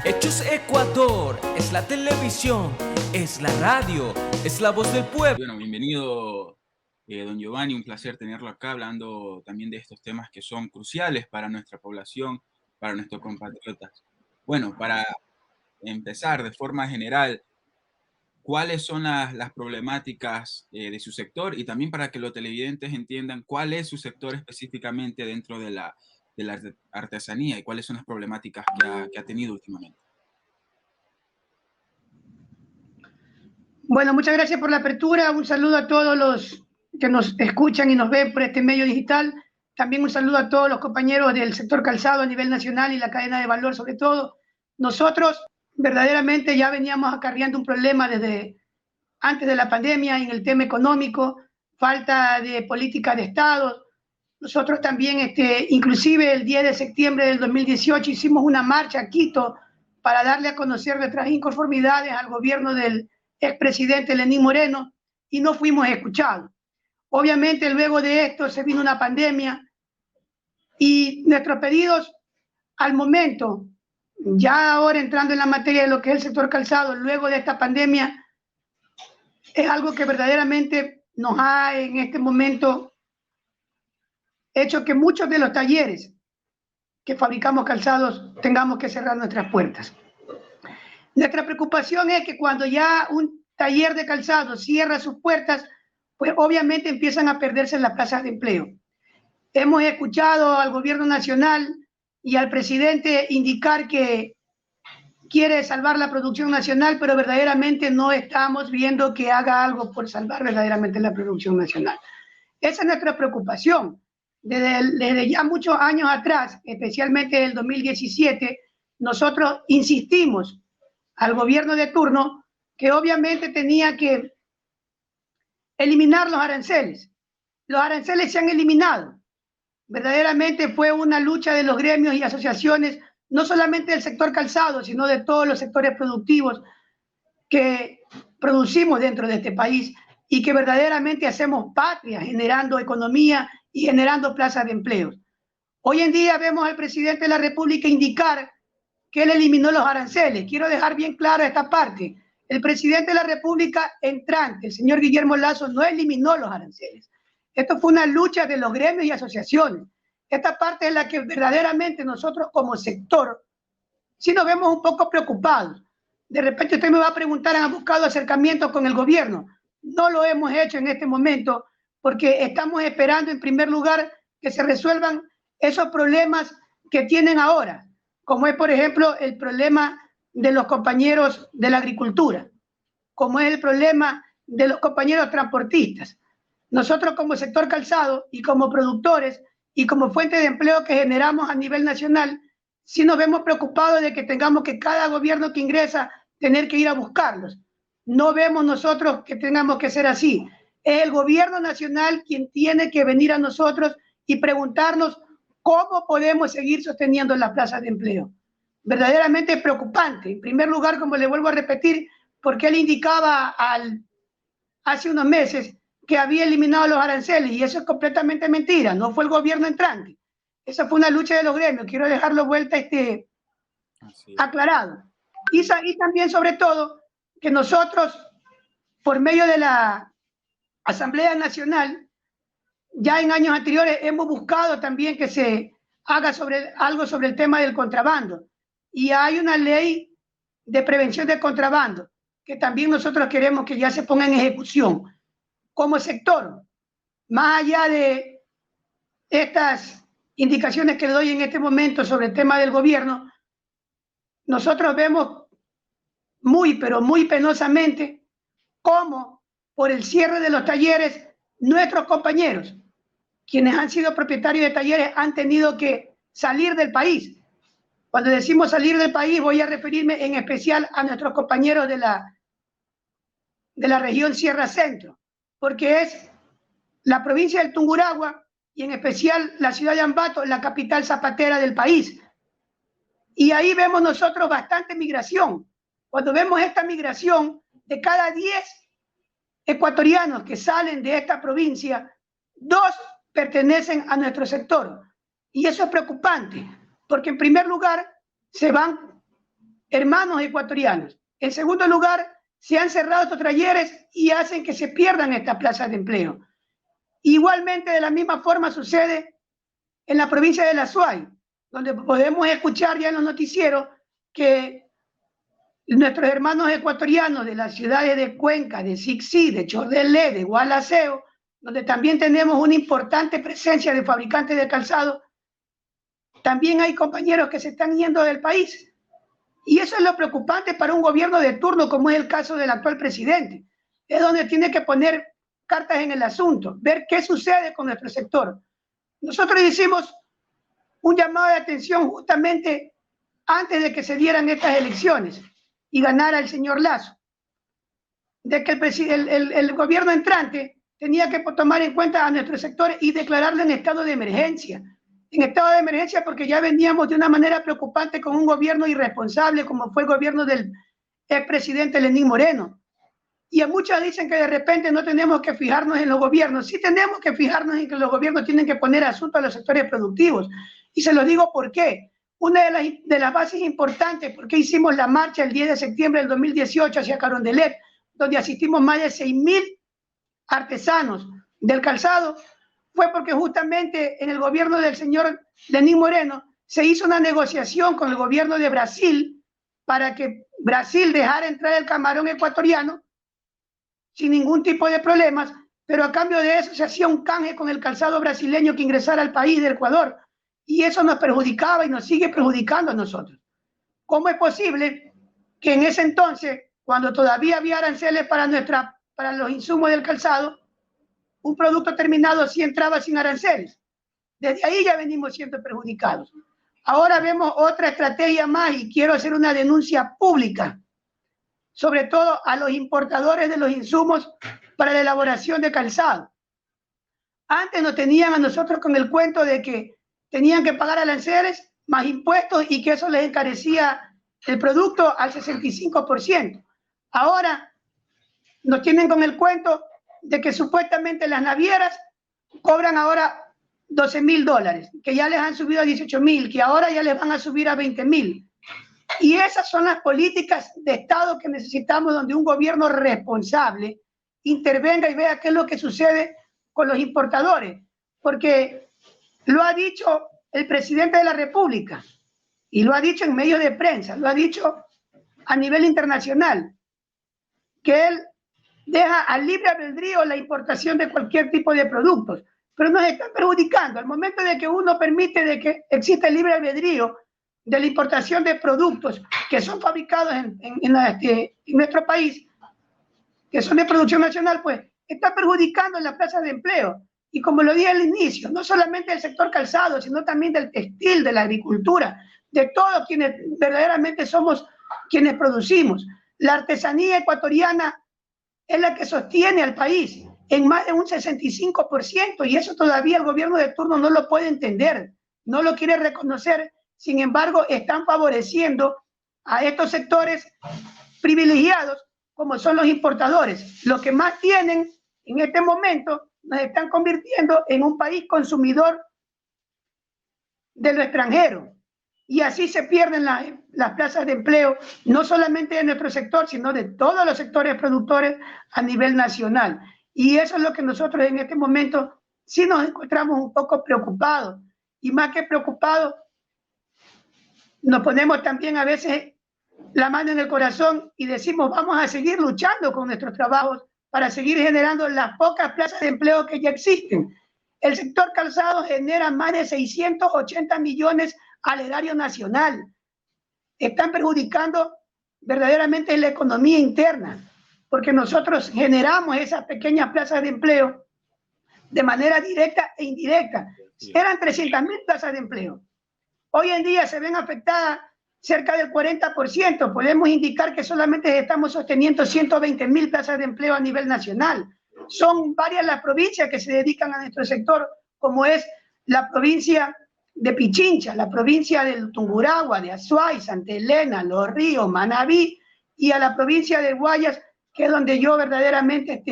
Hechos Ecuador, es la televisión, es la radio, es la voz del pueblo. Bueno, bienvenido, don Giovanni, un placer tenerlo acá hablando también de estos temas que son cruciales para nuestra población, para nuestros compatriotas. Bueno, para empezar de forma general, ¿cuáles son las problemáticas de su sector? Y también para que los televidentes entiendan cuál es su sector específicamente dentro de la artesanía y cuáles son las problemáticas que ha tenido últimamente. Bueno, muchas gracias por la apertura. Un saludo a todos los que nos escuchan y nos ven por este medio digital. También un saludo a todos los compañeros del sector calzado a nivel nacional y la cadena de valor sobre todo. Nosotros verdaderamente ya veníamos acarreando un problema desde antes de la pandemia en el tema económico, falta de política de Estado. Nosotros también, inclusive el 10 de septiembre del 2018, hicimos una marcha a Quito para darle a conocer nuestras inconformidades al gobierno del expresidente Lenín Moreno y no fuimos escuchados. Obviamente luego de esto se vino una pandemia y nuestros pedidos al momento, ya ahora entrando en la materia de lo que es el sector calzado, luego de esta pandemia, es algo que verdaderamente nos ha en este momento hecho que muchos de los talleres que fabricamos calzados tengamos que cerrar nuestras puertas. Nuestra preocupación es que cuando ya un taller de calzado cierra sus puertas, pues obviamente empiezan a perderse las plazas de empleo. Hemos escuchado al gobierno nacional y al presidente indicar que quiere salvar la producción nacional, pero verdaderamente no estamos viendo que haga algo por salvar verdaderamente la producción nacional. Esa es nuestra preocupación. Desde ya muchos años atrás, especialmente en el 2017, nosotros insistimos al gobierno de turno que obviamente tenía que eliminar los aranceles. Los aranceles se han eliminado. Verdaderamente fue una lucha de los gremios y asociaciones, no solamente del sector calzado, sino de todos los sectores productivos que producimos dentro de este país y que verdaderamente hacemos patria, generando economía y generando plazas de empleo. Hoy en día vemos al presidente de la República indicar que él eliminó los aranceles. Quiero dejar bien claro esta parte. El presidente de la República entrante, el señor Guillermo Lasso, no eliminó los aranceles. Esto fue una lucha de los gremios y asociaciones. Esta parte es la que verdaderamente nosotros como sector sí nos vemos un poco preocupados. De repente usted me va a preguntar, ¿han buscado acercamientos con el gobierno? No lo hemos hecho en este momento porque estamos esperando en primer lugar que se resuelvan esos problemas que tienen ahora, como es por ejemplo el problema de los compañeros de la agricultura, como es el problema de los compañeros transportistas. Nosotros como sector calzado y como productores y como fuente de empleo que generamos a nivel nacional, sí nos vemos preocupados de que tengamos que cada gobierno que ingresa tener que ir a buscarlos. No vemos nosotros que tengamos que ser así. Es el gobierno nacional quien tiene que venir a nosotros y preguntarnos cómo podemos seguir sosteniendo las plazas de empleo. Verdaderamente es preocupante. En primer lugar, como le vuelvo a repetir, porque él indicaba hace unos meses que había eliminado los aranceles y eso es completamente mentira. No fue el gobierno entrante. Esa fue una lucha de los gremios. Quiero dejarlo vuelta aclarado. Y también, sobre todo, que nosotros, por medio de la Asamblea Nacional, ya en años anteriores hemos buscado también que se haga algo sobre el tema del contrabando. Y hay una ley de prevención del contrabando que también nosotros queremos que ya se ponga en ejecución. Como sector, más allá de estas indicaciones que le doy en este momento sobre el tema del gobierno, nosotros vemos muy, pero muy penosamente cómo por el cierre de los talleres, nuestros compañeros, quienes han sido propietarios de talleres, han tenido que salir del país. Cuando decimos salir del país, voy a referirme en especial a nuestros compañeros de la región Sierra Centro, porque es la provincia del Tungurahua y en especial la ciudad de Ambato, la capital zapatera del país. Y ahí vemos nosotros bastante migración. Cuando vemos esta migración, de cada 10 ecuatorianos que salen de esta provincia, 2 pertenecen a nuestro sector. Y eso es preocupante, porque en primer lugar se van hermanos ecuatorianos. En segundo lugar, se han cerrado estos talleres y hacen que se pierdan estas plazas de empleo. Igualmente, de la misma forma sucede en la provincia de La Suay, donde podemos escuchar ya en los noticieros que nuestros hermanos ecuatorianos de las ciudades de Cuenca, de Sixí, de Chordelé, de Gualaceo, donde también tenemos una importante presencia de fabricantes de calzado, también hay compañeros que se están yendo del país. Y eso es lo preocupante para un gobierno de turno, como es el caso del actual presidente. Es donde tiene que poner cartas en el asunto, ver qué sucede con nuestro sector. Nosotros hicimos un llamado de atención justamente antes de que se dieran estas elecciones y ganara el señor Lasso, de que el gobierno entrante tenía que tomar en cuenta a nuestro sector y declararlo en estado de emergencia. En estado de emergencia porque ya veníamos de una manera preocupante con un gobierno irresponsable como fue el gobierno del expresidente Lenín Moreno. Y a muchos dicen que de repente no tenemos que fijarnos en los gobiernos. Sí tenemos que fijarnos en que los gobiernos tienen que poner asunto a los sectores productivos. Y se lo digo por qué. Una de las bases importantes, porque hicimos la marcha el 10 de septiembre del 2018 hacia Carondelet, donde asistimos más de 6.000 artesanos del calzado, fue porque justamente en el gobierno del señor Lenín Moreno se hizo una negociación con el gobierno de Brasil para que Brasil dejara entrar el camarón ecuatoriano sin ningún tipo de problemas, pero a cambio de eso se hacía un canje con el calzado brasileño que ingresara al país de Ecuador, y eso nos perjudicaba y nos sigue perjudicando a nosotros. ¿Cómo es posible que en ese entonces, cuando todavía había aranceles para los insumos del calzado, un producto terminado sí entraba sin aranceles? Desde ahí ya venimos siendo perjudicados. Ahora vemos otra estrategia más y quiero hacer una denuncia pública, sobre todo a los importadores de los insumos para la elaboración de calzado. Antes nos tenían a nosotros con el cuento de que tenían que pagar aranceles más impuestos y que eso les encarecía el producto al 65%. Ahora nos tienen con el cuento de que supuestamente las navieras cobran ahora $12.000, que ya les han subido a 18.000, que ahora ya les van a subir a 20.000. Y esas son las políticas de Estado que necesitamos, donde un gobierno responsable intervenga y vea qué es lo que sucede con los importadores. Porque lo ha dicho el presidente de la República y lo ha dicho en medios de prensa, lo ha dicho a nivel internacional, que él deja al libre albedrío la importación de cualquier tipo de productos, pero nos están perjudicando. Al momento de que uno permite de que exista el libre albedrío de la importación de productos que son fabricados en nuestro país, que son de producción nacional, pues está perjudicando las plazas de empleo. Y como lo dije al inicio, no solamente del sector calzado, sino también del textil, de la agricultura, de todos quienes verdaderamente somos quienes producimos. La artesanía ecuatoriana es la que sostiene al país en más de un 65%, y eso todavía el gobierno de turno no lo puede entender, no lo quiere reconocer. Sin embargo, están favoreciendo a estos sectores privilegiados como son los importadores. Los que más tienen en este momento nos están convirtiendo en un país consumidor de lo extranjero. Y así se pierden las plazas de empleo, no solamente de nuestro sector, sino de todos los sectores productores a nivel nacional. Y eso es lo que nosotros en este momento sí nos encontramos un poco preocupados. Y más que preocupados, nos ponemos también a veces la mano en el corazón y decimos, vamos a seguir luchando con nuestros trabajos para seguir generando las pocas plazas de empleo que ya existen. El sector calzado genera más de 680 millones al erario nacional. Están perjudicando verdaderamente la economía interna, porque nosotros generamos esas pequeñas plazas de empleo de manera directa e indirecta. Eran 300.000 plazas de empleo. Hoy en día se ven afectadas cerca del 40%. Podemos indicar que solamente estamos sosteniendo 120.000 plazas de empleo a nivel nacional. Son varias las provincias que se dedican a nuestro sector, como es la provincia de Pichincha, la provincia del Tungurahua, de Azuay, Santa Elena, Los Ríos, Manabí, y a la provincia de Guayas, que es donde yo verdaderamente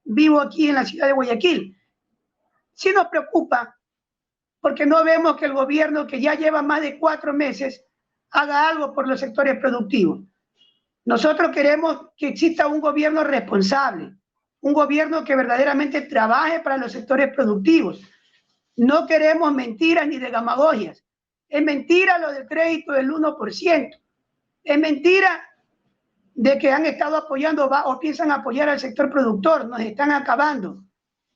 vivo aquí en la ciudad de Guayaquil. Sí nos preocupa porque no vemos que el gobierno, que ya lleva más de 4 meses, haga algo por los sectores productivos. Nosotros queremos que exista un gobierno responsable, un gobierno que verdaderamente trabaje para los sectores productivos. No queremos mentiras ni demagogias. Es mentira lo del crédito del 1%. Es mentira de que han estado apoyando o piensan apoyar al sector productor. Nos están acabando.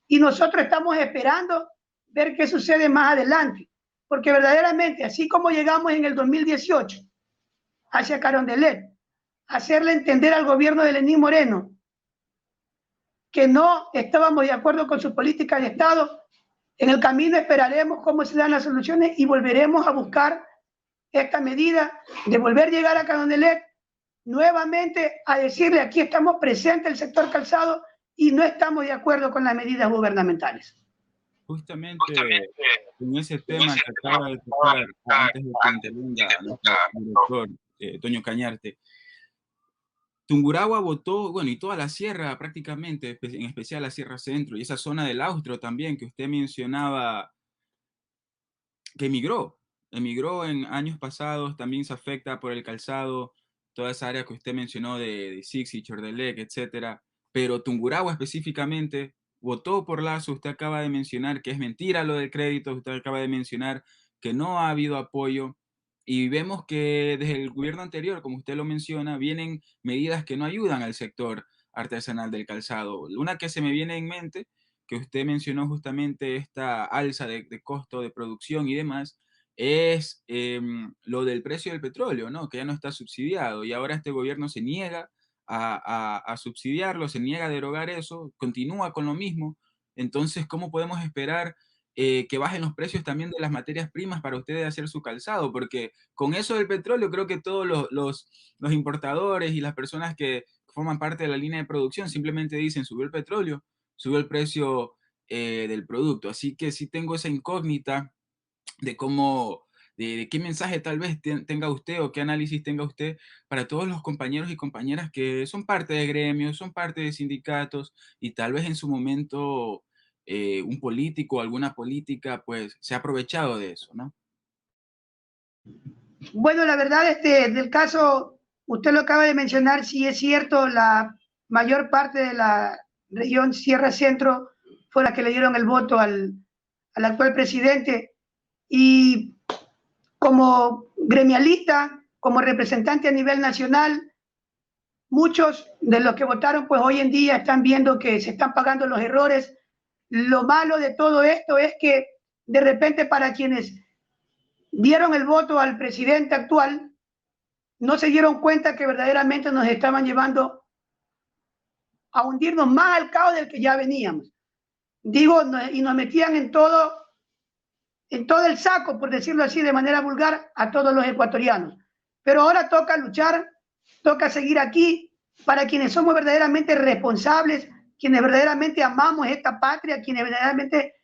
Y nosotros estamos esperando ver qué sucede más adelante. Porque verdaderamente, así como llegamos en el 2018 hacia Carondelet, hacerle entender al gobierno de Lenín Moreno que no estábamos de acuerdo con su política de Estado, en el camino esperaremos cómo se dan las soluciones y volveremos a buscar esta medida de volver a llegar a Carondelet nuevamente a decirle: aquí estamos presentes el sector calzado y no estamos de acuerdo con las medidas gubernamentales. Justamente en ese tema que acaba de tocar, antes de que intervenga nuestro director, Toño Cañarte, Tungurahua votó, bueno, y toda la sierra prácticamente, en especial la Sierra Centro y esa zona del Austro también, que usted mencionaba, que emigró en años pasados, también se afecta por el calzado, toda esa área que usted mencionó de Sixi, Chordelec, etcétera, pero Tungurahua específicamente votó por Lazo. Usted acaba de mencionar que es mentira lo del crédito, usted acaba de mencionar que no ha habido apoyo, y vemos que desde el gobierno anterior, como usted lo menciona, vienen medidas que no ayudan al sector artesanal del calzado. Una que se me viene en mente, que usted mencionó justamente esta alza de costo de producción y demás, es lo del precio del petróleo, ¿no? Que ya no está subsidiado y ahora este gobierno se niega a subsidiarlo, se niega a derogar eso, continúa con lo mismo. Entonces, ¿cómo podemos esperar que bajen los precios también de las materias primas para ustedes hacer su calzado? Porque con eso del petróleo creo que todos los importadores y las personas que forman parte de la línea de producción simplemente dicen: subió el petróleo, subió el precio del producto. Así que sí tengo esa incógnita de cómo, de qué mensaje tal vez tenga usted o qué análisis tenga usted para todos los compañeros y compañeras que son parte de gremios, son parte de sindicatos y tal vez en su momento un político o alguna política pues se ha aprovechado de eso, ¿no? Bueno, la verdad del caso, usted lo acaba de mencionar, sí es cierto, la mayor parte de la región Sierra Centro fue la que le dieron el voto al actual presidente, y como gremialista, como representante a nivel nacional, muchos de los que votaron pues hoy en día están viendo que se están pagando los errores. Lo malo de todo esto es que de repente para quienes dieron el voto al presidente actual no se dieron cuenta que verdaderamente nos estaban llevando a hundirnos más al caos del que ya veníamos. Digo, y nos metían en todo el saco, por decirlo así de manera vulgar, a todos los ecuatorianos. Pero ahora toca luchar, toca seguir aquí para quienes somos verdaderamente responsables, quienes verdaderamente amamos esta patria, quienes verdaderamente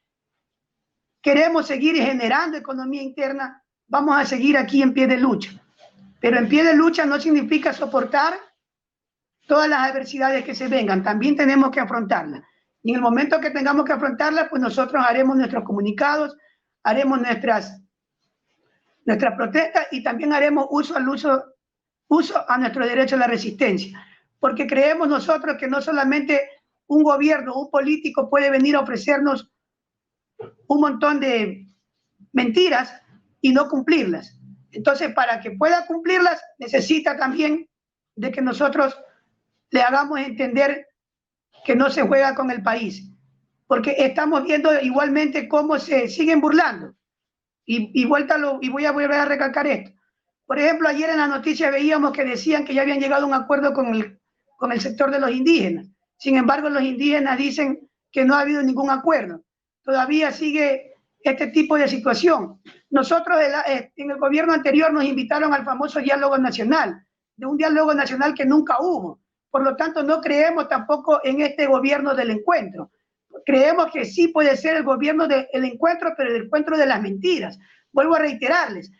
queremos seguir generando economía interna. Vamos a seguir aquí en pie de lucha. Pero en pie de lucha no significa soportar todas las adversidades que se vengan. También tenemos que afrontarlas. Y en el momento que tengamos que afrontarlas, pues nosotros haremos nuestros comunicados, haremos nuestras protestas y también haremos uso a nuestro derecho a la resistencia. Porque creemos nosotros que no solamente un gobierno, un político puede venir a ofrecernos un montón de mentiras y no cumplirlas. Entonces, para que pueda cumplirlas, necesita también de que nosotros le hagamos entender que no se juega con el país. Porque estamos viendo igualmente cómo se siguen burlando. Y voy a volver a recalcar esto. Por ejemplo, ayer en la noticia veíamos que decían que ya habían llegado a un acuerdo con el sector de los indígenas. Sin embargo, los indígenas dicen que no ha habido ningún acuerdo. Todavía sigue este tipo de situación. Nosotros en el gobierno anterior nos invitaron al famoso diálogo nacional, de un diálogo nacional que nunca hubo. Por lo tanto, no creemos tampoco en este gobierno del encuentro. Creemos que sí puede ser el gobierno del encuentro, pero el encuentro de las mentiras. Vuelvo a reiterarles,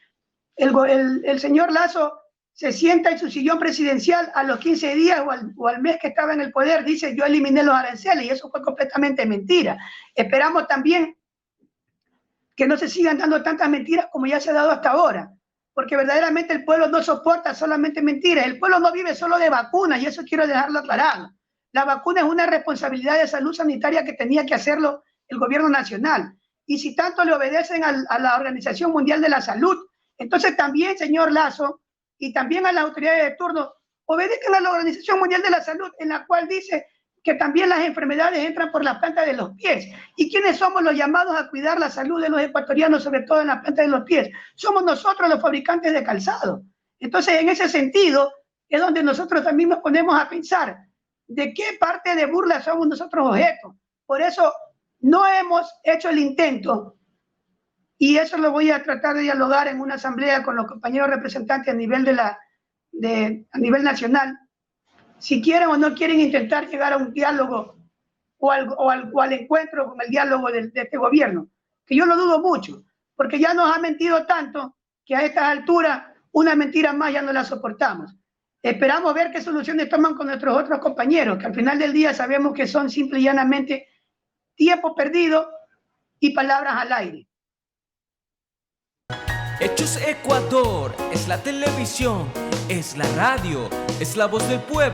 el señor Lazo se sienta en su sillón presidencial a los 15 días o al mes que estaba en el poder, dice: yo eliminé los aranceles, y eso fue completamente mentira. Esperamos también que no se sigan dando tantas mentiras como ya se ha dado hasta ahora. porque verdaderamente el pueblo no soporta solamente mentiras. El pueblo no vive solo de vacunas, y eso quiero dejarlo aclarado. La vacuna es una responsabilidad de salud sanitaria que tenía que hacerlo el gobierno nacional. Y si tanto le obedecen a la Organización Mundial de la Salud, entonces también, señor Lazo, y también a las autoridades de turno, obedezcan a la Organización Mundial de la Salud, en la cual dice que también las enfermedades entran por la planta de los pies. ¿Y quiénes somos los llamados a cuidar la salud de los ecuatorianos, sobre todo en la planta de los pies? Somos nosotros, los fabricantes de calzado. Entonces, en ese sentido, es donde nosotros también nos ponemos a pensar de qué parte de burla somos nosotros objeto. Por eso no hemos hecho el intento, y eso lo voy a tratar de dialogar en una asamblea con los compañeros representantes a nivel, a nivel nacional, si quieren o no quieren intentar llegar a un diálogo o al encuentro con el diálogo de este gobierno, que yo lo dudo mucho, porque ya nos ha mentido tanto que a estas alturas una mentira más ya no la soportamos. Esperamos ver qué soluciones toman con nuestros otros compañeros, que al final del día sabemos que son simple y llanamente tiempo perdido y palabras al aire. Hechos Ecuador, es la televisión, es la radio, es la voz del pueblo.